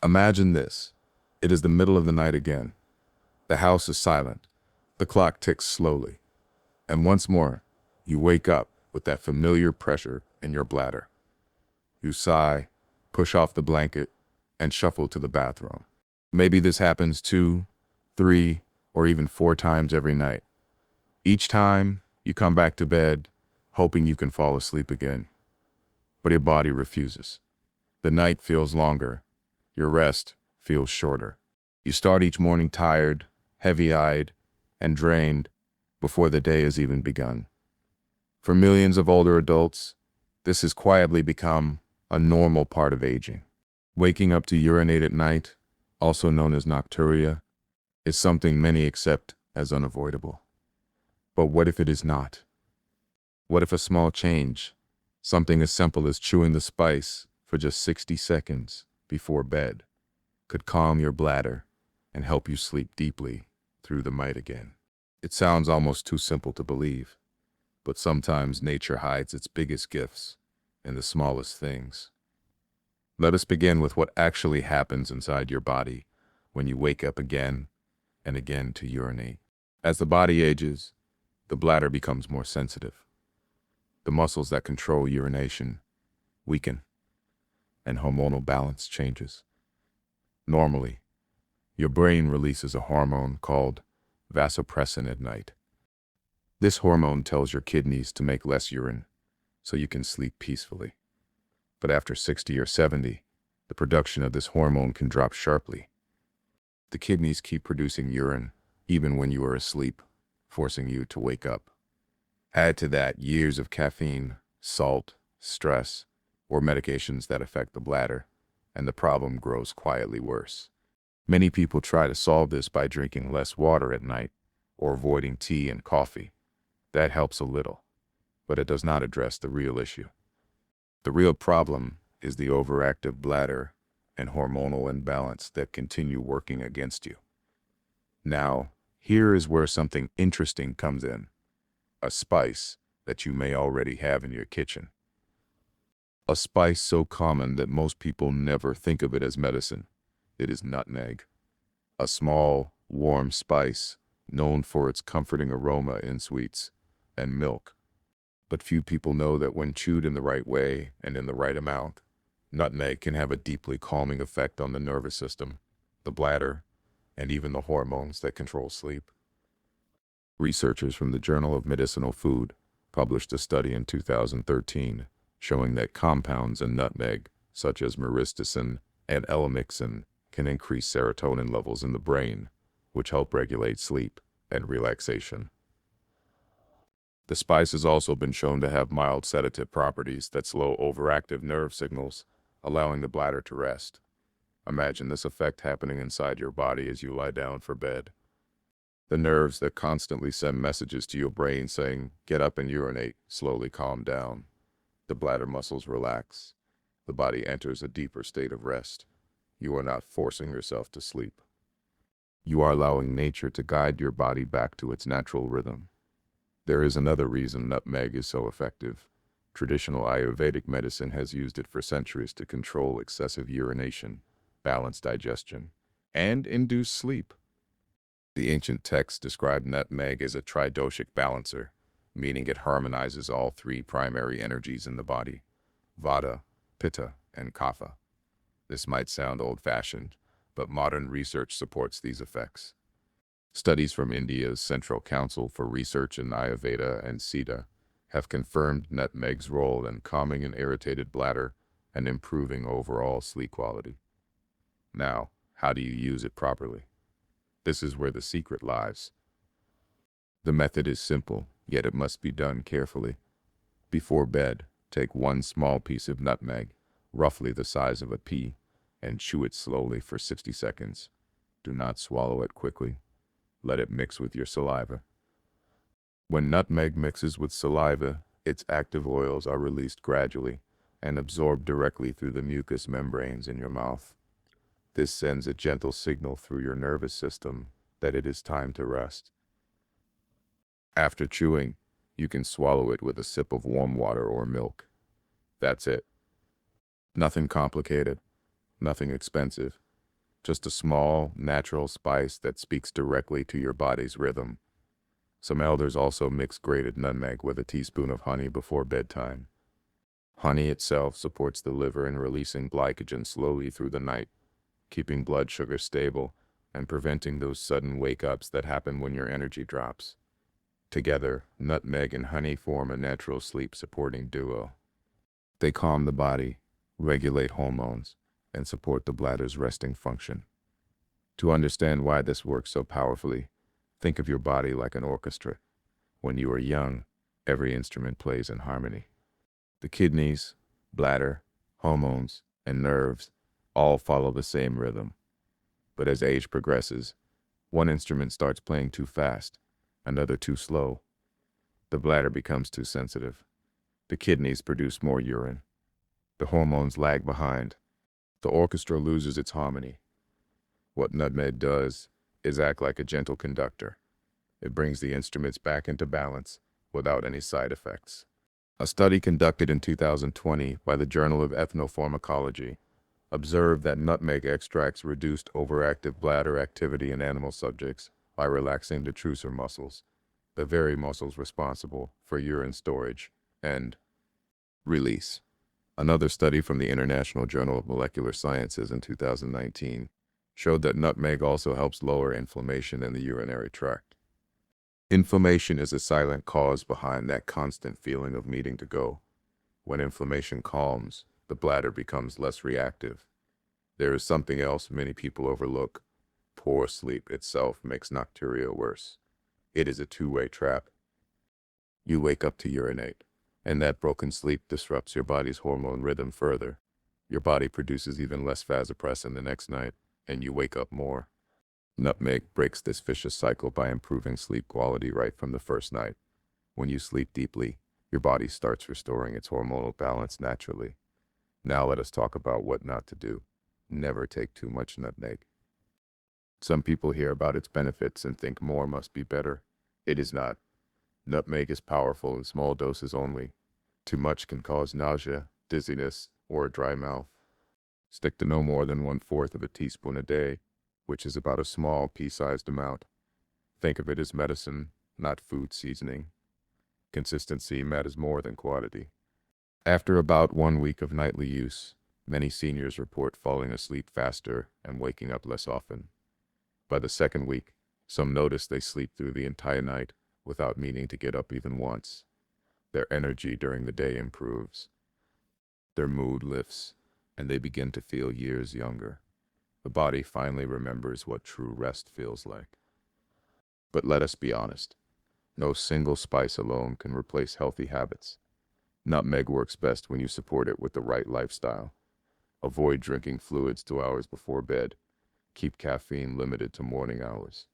Imagine this. It is the middle of the night again. The house is silent. The clock ticks slowly. And once more, you wake up with that familiar pressure in your bladder. You sigh, push off the blanket, and shuffle to the bathroom. Maybe this happens 2, 3, or even 4 times every night. Each time, you come back to bed, hoping you can fall asleep again. But your body refuses. The night feels longer. Your rest feels shorter. You start each morning tired, heavy-eyed, and drained before the day has even begun. For millions of older adults, this has quietly become a normal part of aging. Waking up to urinate at night, also known as nocturia, is something many accept as unavoidable. But what if it is not? What if a small change, something as simple as chewing the spice for just 60 seconds before bed, could calm your bladder and help you sleep deeply through the night again? It sounds almost too simple to believe, but sometimes nature hides its biggest gifts in the smallest things. Let us begin with what actually happens inside your body when you wake up again and again to urinate. As the body ages, the bladder becomes more sensitive. The muscles that control urination weaken, and hormonal balance changes. Normally, your brain releases a hormone called vasopressin at night. This hormone tells your kidneys to make less urine so you can sleep peacefully. But after 60 or 70, the production of this hormone can drop sharply. The kidneys keep producing urine even when you are asleep, forcing you to wake up. Add to that years of caffeine, salt, stress, or medications that affect the bladder, and the problem grows quietly worse. Many people try to solve this by drinking less water at night or avoiding tea and coffee. That helps a little, but it does not address the real issue. The real problem is the overactive bladder and hormonal imbalance that continue working against you. Now, here is where something interesting comes in. A spice that you may already have in your kitchen. A spice so common that most people never think of it as medicine. It is nutmeg. A small, warm spice known for its comforting aroma in sweets and milk. But few people know that when chewed in the right way and in the right amount, nutmeg can have a deeply calming effect on the nervous system, the bladder, and even the hormones that control sleep. Researchers from the Journal of Medicinal Food published a study in 2013 showing that compounds in nutmeg, such as myristicin and elemixin, can increase serotonin levels in the brain, which help regulate sleep and relaxation. The spice has also been shown to have mild sedative properties that slow overactive nerve signals, allowing the bladder to rest. Imagine this effect happening inside your body as you lie down for bed. The nerves that constantly send messages to your brain saying, "Get up and urinate," slowly calm down. The bladder muscles relax. The body enters a deeper state of rest. You are not forcing yourself to sleep. You are allowing nature to guide your body back to its natural rhythm. There is another reason nutmeg is so effective. Traditional Ayurvedic medicine has used it for centuries to control excessive urination, balance digestion, and induce sleep. The ancient texts described nutmeg as a tridoshic balancer, meaning it harmonizes all 3 primary energies in the body: Vata, Pitta, and Kapha. This might sound old-fashioned, but modern research supports these effects. Studies from India's Central Council for Research in Ayurveda and Siddha have confirmed nutmeg's role in calming an irritated bladder and improving overall sleep quality. Now, how do you use it properly? This is where the secret lies. The method is simple, yet it must be done carefully. Before bed, take 1 small piece of nutmeg, roughly the size of a pea, and chew it slowly for 60 seconds. Do not swallow it quickly. Let it mix with your saliva. When nutmeg mixes with saliva, its active oils are released gradually and absorbed directly through the mucous membranes in your mouth. This sends a gentle signal through your nervous system that it is time to rest. After chewing, you can swallow it with a sip of warm water or milk. That's it. Nothing complicated, nothing expensive, just a small, natural spice that speaks directly to your body's rhythm. Some elders also mix grated nutmeg with a teaspoon of honey before bedtime. Honey itself supports the liver in releasing glycogen slowly through the night, keeping blood sugar stable and preventing those sudden wake-ups that happen when your energy drops. Together, nutmeg and honey form a natural sleep-supporting duo. They calm the body, regulate hormones, and support the bladder's resting function. To understand why this works so powerfully, think of your body like an orchestra. When you are young, every instrument plays in harmony. The kidneys, bladder, hormones, and nerves all follow the same rhythm. But as age progresses, one instrument starts playing too fast, another too slow. The bladder becomes too sensitive. The kidneys produce more urine. The hormones lag behind. The orchestra loses its harmony. What nutmeg does is act like a gentle conductor. It brings the instruments back into balance without any side effects. A study conducted in 2020 by the Journal of Ethnopharmacology observed that nutmeg extracts reduced overactive bladder activity in animal subjects by relaxing the detrusor muscles, the very muscles responsible for urine storage and release. Another study from the International Journal of Molecular Sciences in 2019 showed that nutmeg also helps lower inflammation in the urinary tract. Inflammation is a silent cause behind that constant feeling of needing to go. When inflammation calms, the bladder becomes less reactive. There is something else many people overlook. Poor sleep itself makes nocturia worse. It is a two-way trap. You wake up to urinate, and that broken sleep disrupts your body's hormone rhythm further. Your body produces even less vasopressin the next night, and you wake up more. Nutmeg breaks this vicious cycle by improving sleep quality right from the first night. When you sleep deeply, your body starts restoring its hormonal balance naturally. Now let us talk about what not to do. Never take too much nutmeg. Some people hear about its benefits and think more must be better. It is not. Nutmeg is powerful in small doses only. Too much can cause nausea, dizziness, or a dry mouth. Stick to no more than 1/4 of a teaspoon a day, which is about a small pea-sized amount. Think of it as medicine, not food seasoning. Consistency matters more than quantity. After about 1 week of nightly use, many seniors report falling asleep faster and waking up less often. By the second week, some notice they sleep through the entire night without needing to get up even once. Their energy during the day improves. Their mood lifts, and they begin to feel years younger. The body finally remembers what true rest feels like. But let us be honest, no single spice alone can replace healthy habits. Nutmeg works best when you support it with the right lifestyle. Avoid drinking fluids 2 hours before bed. Keep caffeine limited to morning hours.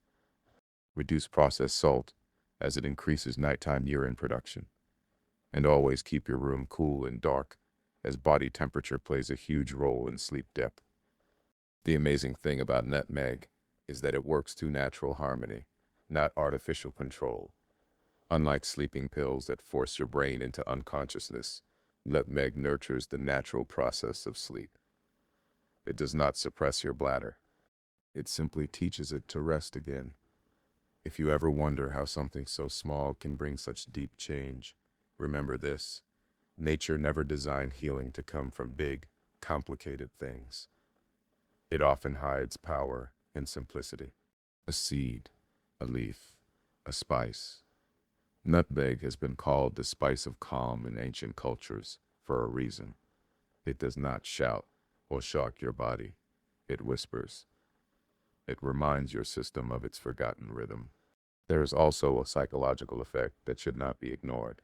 Reduce processed salt, as it increases nighttime urine production. And always keep your room cool and dark, as body temperature plays a huge role in sleep depth. The amazing thing about nutmeg is that it works to natural harmony, not artificial control. Unlike sleeping pills that force your brain into unconsciousness, nutmeg nurtures the natural process of sleep. It does not suppress your bladder. It simply teaches it to rest again. If you ever wonder how something so small can bring such deep change, remember this: nature never designed healing to come from big, complicated things. It often hides power in simplicity. A seed, a leaf, a spice. Nutmeg has been called the spice of calm in ancient cultures for a reason. It does not shout or shock your body. It whispers. It reminds your system of its forgotten rhythm. There is also a psychological effect that should not be ignored.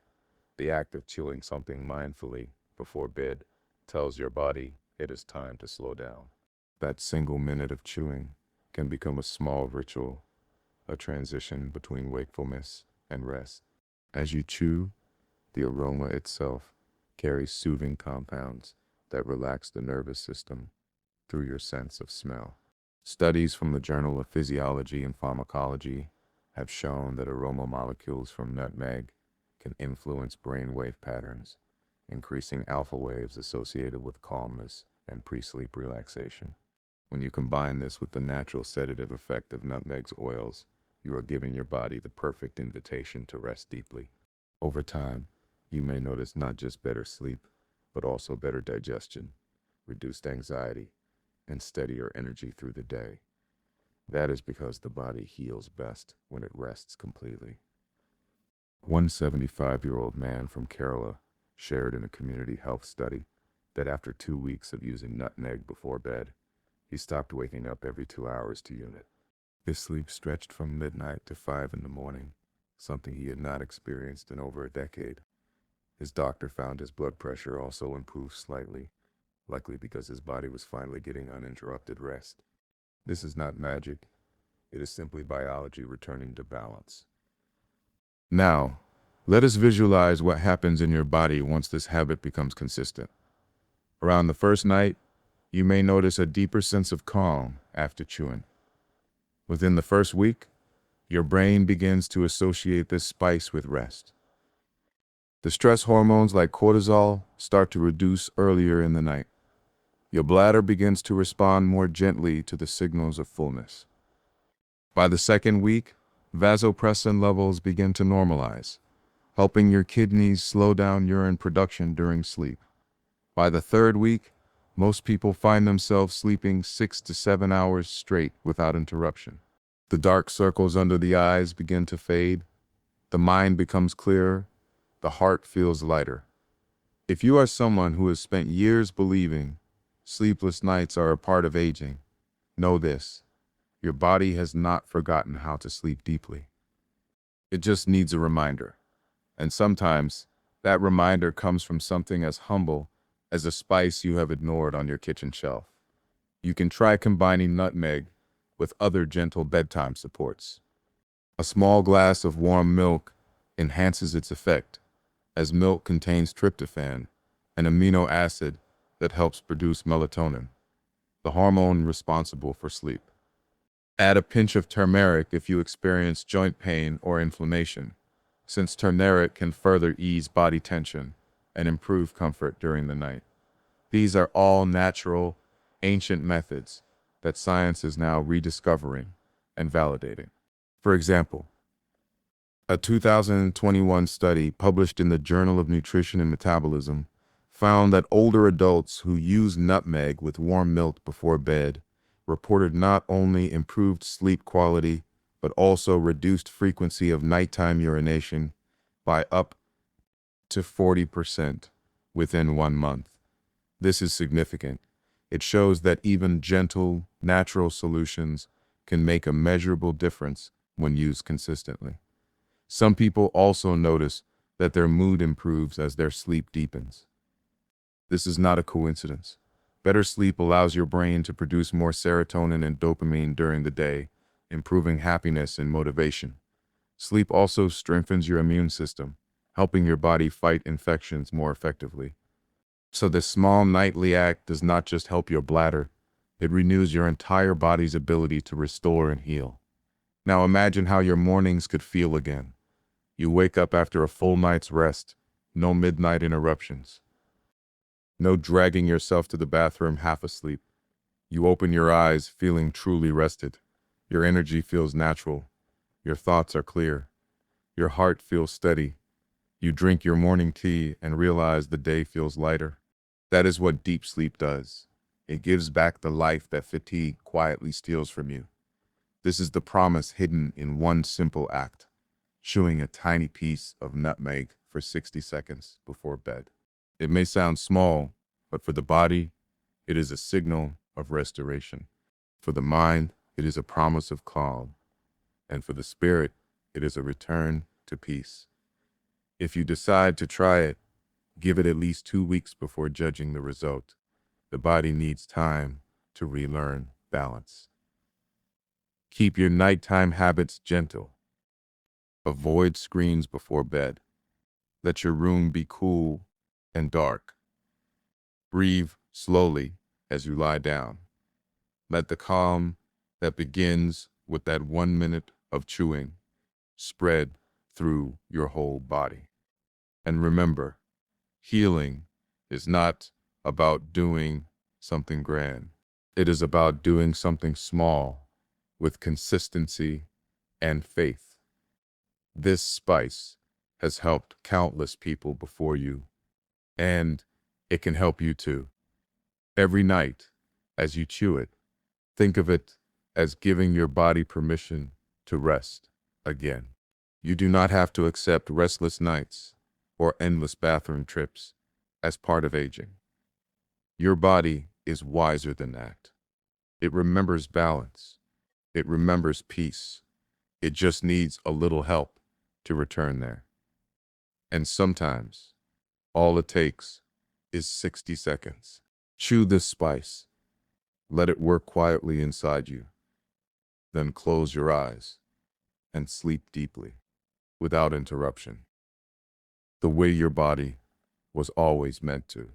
The act of chewing something mindfully before bed tells your body it is time to slow down. That single minute of chewing can become a small ritual, a transition between wakefulness and rest. As you chew, the aroma itself carries soothing compounds that relax the nervous system through your sense of smell. Studies from the Journal of Physiology and Pharmacology have shown that aroma molecules from nutmeg can influence brainwave patterns, increasing alpha waves associated with calmness and pre-sleep relaxation. When you combine this with the natural sedative effect of nutmeg's oils, you are giving your body the perfect invitation to rest deeply. Over time, you may notice not just better sleep, but also better digestion, reduced anxiety, and steadier energy through the day. That is because the body heals best when it rests completely. One 75-year-old man from Kerala shared in a community health study that after 2 weeks of using nutmeg before bed, he stopped waking up every 2 hours to unit. His sleep stretched from midnight to 5 in the morning, something he had not experienced in over a decade. His doctor found his blood pressure also improved slightly, likely because his body was finally getting uninterrupted rest. This is not magic. It is simply biology returning to balance. Now, let us visualize what happens in your body once this habit becomes consistent. Around the first night, you may notice a deeper sense of calm after chewing. Within the first week, your brain begins to associate this spice with rest. The stress hormones like cortisol start to reduce earlier in the night. Your bladder begins to respond more gently to the signals of fullness. By the second week, vasopressin levels begin to normalize, helping your kidneys slow down urine production during sleep. By the third week, most people find themselves sleeping 6 to 7 hours straight without interruption. The dark circles under the eyes begin to fade, the mind becomes clearer, the heart feels lighter. If you are someone who has spent years believing sleepless nights are a part of aging, know this: your body has not forgotten how to sleep deeply. It just needs a reminder. And sometimes that reminder comes from something as humble as a spice you have ignored on your kitchen shelf. You can try combining nutmeg with other gentle bedtime supports. A small glass of warm milk enhances its effect, as milk contains tryptophan, an amino acid that helps produce melatonin, the hormone responsible for sleep. Add a pinch of turmeric if you experience joint pain or inflammation, since turmeric can further ease body tension and improve comfort during the night. These are all natural, ancient methods that science is now rediscovering and validating. For example, a 2021 study published in the Journal of Nutrition and Metabolism found that older adults who used nutmeg with warm milk before bed reported not only improved sleep quality, but also reduced frequency of nighttime urination by up to 40% within 1 month. This is significant. It shows that even gentle, natural solutions can make a measurable difference when used consistently. Some people also notice that their mood improves as their sleep deepens. This is not a coincidence. Better sleep allows your brain to produce more serotonin and dopamine during the day, improving happiness and motivation. Sleep also strengthens your immune system, helping your body fight infections more effectively. So this small nightly act does not just help your bladder, it renews your entire body's ability to restore and heal. Now imagine how your mornings could feel again. You wake up after a full night's rest, no midnight interruptions. No dragging yourself to the bathroom half asleep. You open your eyes feeling truly rested. Your energy feels natural. Your thoughts are clear. Your heart feels steady. You drink your morning tea and realize the day feels lighter. That is what deep sleep does. It gives back the life that fatigue quietly steals from you. This is the promise hidden in one simple act: chewing a tiny piece of nutmeg for 60 seconds before bed. It may sound small, but for the body, it is a signal of restoration. For the mind, it is a promise of calm. And for the spirit, it is a return to peace. If you decide to try it, give it at least 2 weeks before judging the result. The body needs time to relearn balance. Keep your nighttime habits gentle. Avoid screens before bed. Let your room be cool and dark. Breathe slowly as you lie down. Let the calm that begins with that 1 minute of chewing spread through your whole body. And remember, healing is not about doing something grand. It is about doing something small with consistency and faith. This spice has helped countless people before you, and it can help you too. Every night, as you chew it, think of it as giving your body permission to rest again. You do not have to accept restless nights or endless bathroom trips as part of aging. Your body is wiser than that. It remembers balance. It remembers peace. It just needs a little help to return there. And sometimes, all it takes is 60 seconds. Chew this spice. Let it work quietly inside you. Then close your eyes and sleep deeply, without interruption, the way your body was always meant to.